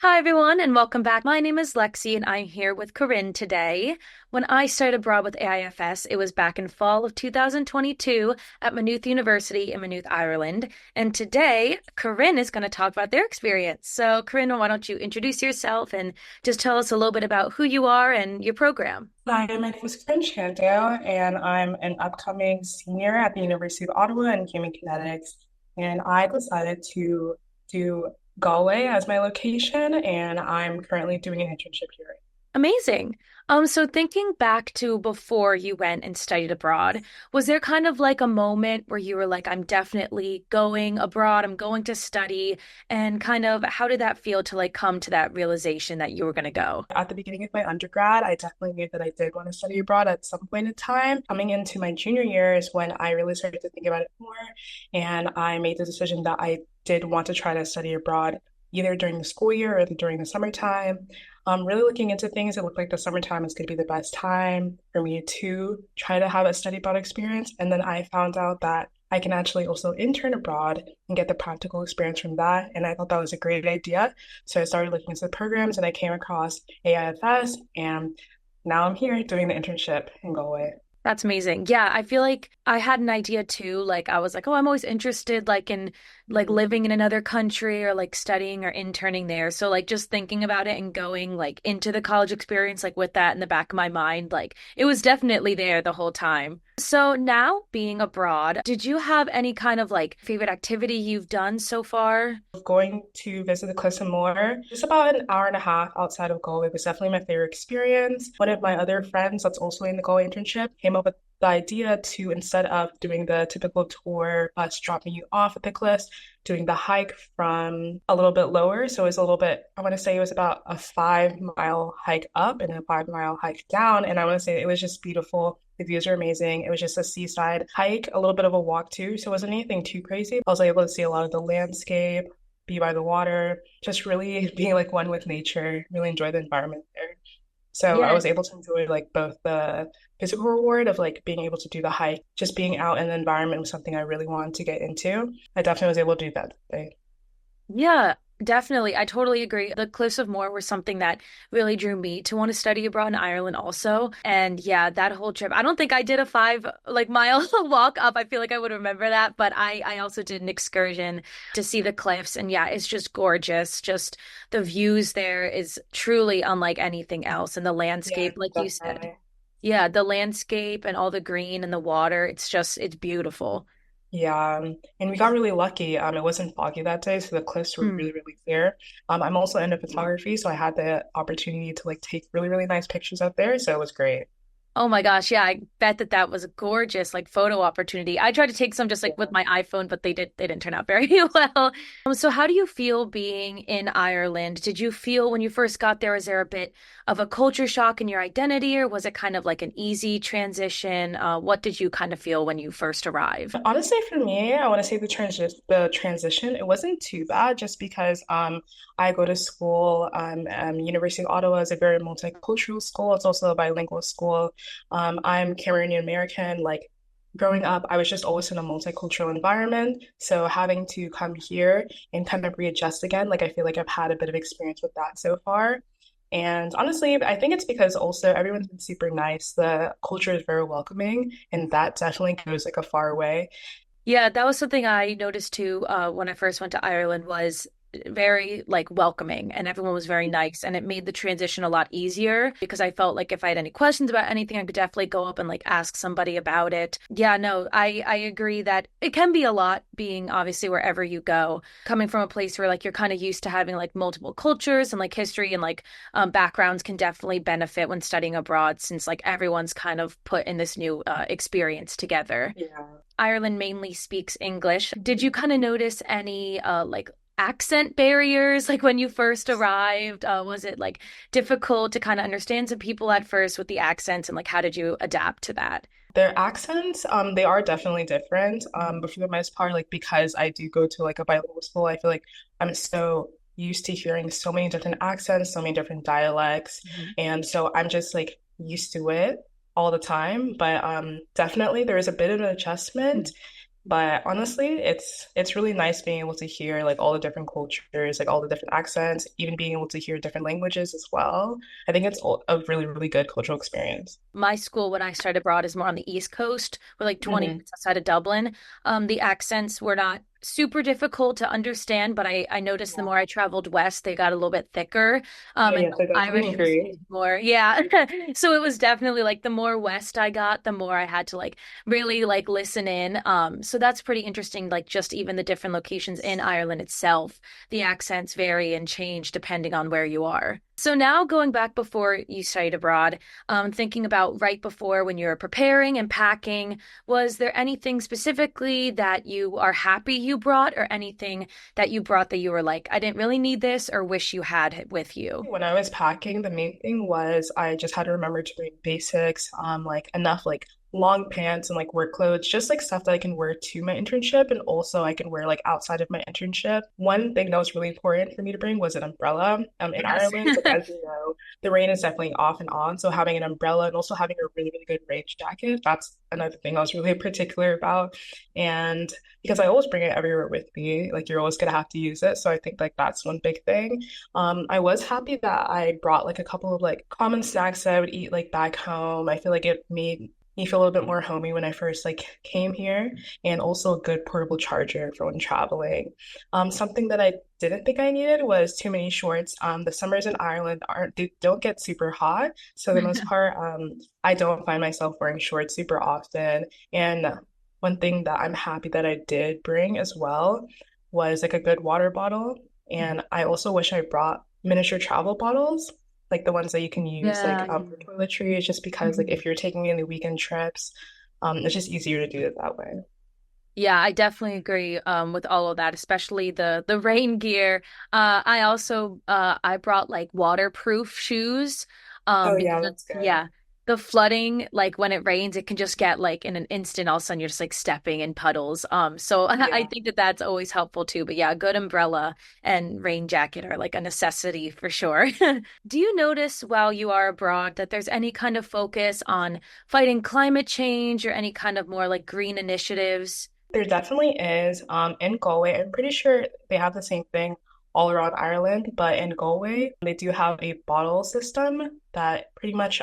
Hi, everyone, and welcome back. My name is Lexi, and I'm here with Carin today. When I studied abroad with AIFS, it was back in fall of 2022 at Maynooth University in Maynooth, Ireland. And today, Carin is going to talk about their experience. So, Carin, why don't you introduce yourself and just tell us a little bit about who you are and your program? Hi, my name is Carin and I'm an upcoming senior at the University of Ottawa in Human Kinetics. And I decided to do Galway as my location, and I'm currently doing an internship here. Amazing. So thinking back to before you went and studied abroad, was there kind of like a moment where you were like, I'm definitely going abroad, I'm going to study, and kind of how did that feel to like come to that realization that you were going to go? At the beginning of my undergrad, I definitely knew that I did want to study abroad at some point in time. Coming into my junior year is when I really started to think about it more, and I made the decision that I did want to try to study abroad either during the school year or during the summertime. Really looking into things, it looked like the summertime is going to be the best time for me to try to have a study abroad experience. And then I found out that I can actually also intern abroad and get the practical experience from that. And I thought that was a great idea. So I started looking into the programs and I came across AIFS, and now I'm here doing the internship in Galway. That's amazing. Yeah, I feel like I had an idea too. Like I was like, oh, I'm always interested like in like living in another country or like studying or interning there. So like just thinking about it and going like into the college experience like with that in the back of my mind, like it was definitely there the whole time. So now being abroad, did you have any kind of like favorite activity you've done so far? Going to visit the cliffs and more, just about an hour and a half outside of Galway, was definitely my favorite experience. One of my other friends that's also in the Galway internship came up with the idea to, instead of doing the typical tour, us dropping you off at the cliffs, doing the hike from a little bit lower. So it was a little bit, I want to say it was about a 5 mile hike up and a 5 mile hike down. And I want to say it was just beautiful. The views are amazing. It was just a seaside hike, a little bit of a walk too. So it wasn't anything too crazy. I was able to see a lot of the landscape, be by the water, just really being like one with nature, really enjoy the environment there. So I Yeah. was able to enjoy like both the physical reward of like being able to do the hike, just being out in the environment was something I really wanted to get into. I definitely was able to do that today. Yeah, definitely. I totally agree. The Cliffs of Moher were something that really drew me to want to study abroad in Ireland also. And yeah, that whole trip. I don't think I did a 5 mile walk up. I feel like I would remember that, but I also did an excursion to see the cliffs. And yeah, it's just gorgeous. Just the views there is truly unlike anything else. And the Yeah, landscape, like you said. definitely. Yeah, the landscape and all the green and the water, it's beautiful. Yeah, and we got really lucky. It wasn't foggy that day, so the cliffs were Hmm. really, really clear. I'm also into photography, so I had the opportunity to like take really, really nice pictures out there, so it was great. Oh my gosh, yeah, I bet that that was a gorgeous like photo opportunity. I tried to take some just like with my iPhone, but they didn't turn out very well. So how do you feel being in Ireland? Did you feel when you first got there, was there a bit of a culture shock in your identity, or was it kind of like an easy transition? What did you kind of feel when you first arrived? Honestly, for me, I want to say the transition, it wasn't too bad just because I go to school. University of Ottawa is a very multicultural school. It's also a bilingual school. I'm Cameroonian American. Like growing up, I was just always in a multicultural environment. So having to come here and kind of readjust again, like I feel like I've had a bit of experience with that so far. And honestly, I think it's because also everyone's been super nice. The culture is very welcoming, and that definitely goes like a far way. Yeah, that was something I noticed too, when I first went to Ireland was very like welcoming and everyone was very nice and it made the transition a lot easier because I felt like if I had any questions about anything, I could definitely go up and like ask somebody about it. Yeah, no, I agree that it can be a lot being obviously wherever you go, coming from a place where like you're kind of used to having like multiple cultures and like history and like backgrounds can definitely benefit when studying abroad since like everyone's kind of put in this new experience together. Yeah. Ireland mainly speaks English. Did you kind of notice any like accent barriers like when you first arrived? Was it like difficult to kind of understand some people at first with the accents and like how did you adapt to that? Their accents, they are definitely different. But for the most part, like because I do go to like a bilingual school, I feel like I'm so used to hearing so many different accents, so many different dialects. Mhm. And so I'm just like used to it all the time. But definitely there is a bit of an adjustment. But honestly, it's really nice being able to hear like all the different cultures, like all the different accents, even being able to hear different languages as well. I think it's a really, really good cultural experience. My school, when I started abroad, is more on the East Coast. We're like 20 Hmm. minutes outside of Dublin. The accents were not super difficult to understand, but I noticed the Yeah. more I traveled west, they got a little bit thicker. Oh And yes, I definitely Irish was agree. more, yeah. So it was definitely like the more west I got, the more I had to like really like listen in. So that's pretty interesting. Like just even the different locations in Ireland itself, the accents vary and change depending on where you are. So now going back before you studied abroad, thinking about right before when you're preparing and packing, was there anything specifically that you are happy you brought, or anything that you brought that you were like, I didn't really need this, or wish you had it with you? When I was packing, the main thing was I just had to remember to bring basics, like enough like long pants and like work clothes, just like stuff that I can wear to my internship and also I can wear like outside of my internship. One thing that was really important for me to bring was an umbrella. In Yes. Ireland, like as you know, the rain is definitely off and on. So having an umbrella and also having a really, really good rain jacket, that's another thing I was really particular about. And because I always bring it everywhere with me, like you're always gonna have to use it. So I think like that's one big thing. I was happy that I brought like a couple of like common snacks that I would eat like back home. I feel like it made me feel a little bit more homey when I first like came here, and also a good portable charger for when traveling. Something that I didn't think I needed was too many shorts. The summers in Ireland aren't they don't get super hot, so the most part, I don't find myself wearing shorts super often. And one thing that I'm happy that I did bring as well was like a good water bottle. And I also wish I brought miniature travel bottles, like the ones that you can use like Yeah. for toiletries, just because like Mhm. if you're taking any weekend trips, it's just easier to do it that way. Yeah, I definitely agree with all of that, especially the rain gear. I also I brought like waterproof shoes Oh yeah, because that's good. yeah, the flooding, like when it rains, it can just get like in an instant, all of a sudden you're just like stepping in puddles. So I Yeah. think that that's always helpful too. But yeah, a good umbrella and rain jacket are like a necessity for sure. Do you notice while you are abroad that there's any kind of focus on fighting climate change or any kind of more like green initiatives? There definitely is. In Galway, I'm pretty sure they have the same thing all around Ireland, but in Galway, they do have a bottle system that pretty much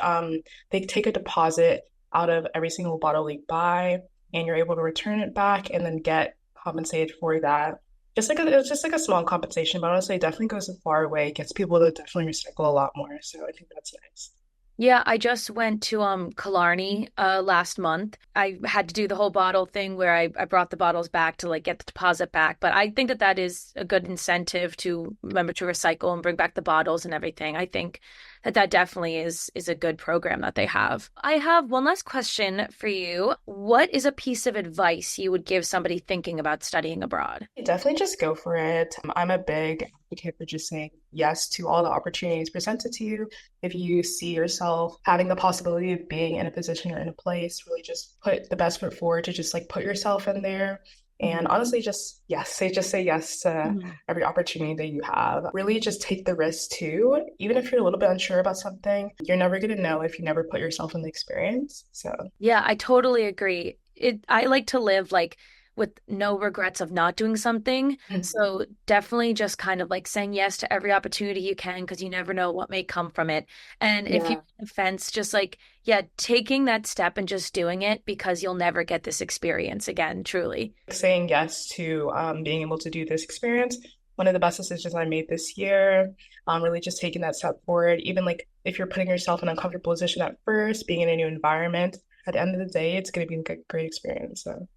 they take a deposit out of every single bottle you buy, and you're able to return it back and then get compensated for that. It's just like a small compensation, but honestly, it definitely goes a far way, gets people to definitely recycle a lot more. So I think that's nice. Yeah, I just went to Killarney last month. I had to do the whole bottle thing where I brought the bottles back to like get the deposit back. But I think that that is a good incentive to remember to recycle and bring back the bottles and everything. I think that that definitely is a good program that they have. I have one last question for you. What is a piece of advice you would give somebody thinking about studying abroad? Definitely just go for it. I'm a big advocate for just saying yes to all the opportunities presented to you. If you see yourself having the possibility of being in a position or in a place, really just put the best foot forward to just like put yourself in there. And Mhm. honestly, just say yes to Mhm. every opportunity that you have. Really just take the risk too. Even if you're a little bit unsure about something, you're never going to know if you never put yourself in the experience. So Yeah, I totally agree. I like to live like with no regrets of not doing something. So definitely just kind of like saying yes to every opportunity you can because you never know what may come from it. And if you yeah. offense, just like, yeah, taking that step and just doing it because you'll never get this experience again, truly. Saying yes to being able to do this experience. One of the best decisions I made this year, really just taking that step forward. Even like if you're putting yourself in an uncomfortable position at first, being in a new environment, at the end of the day, it's going to be a great experience. So,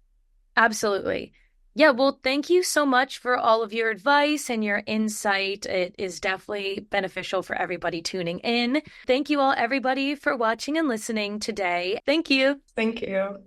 Absolutely. Yeah, well, thank you so much for all of your advice and your insight. It is definitely beneficial for everybody tuning in. Thank you all, everybody, for watching and listening today. Thank you. thank you.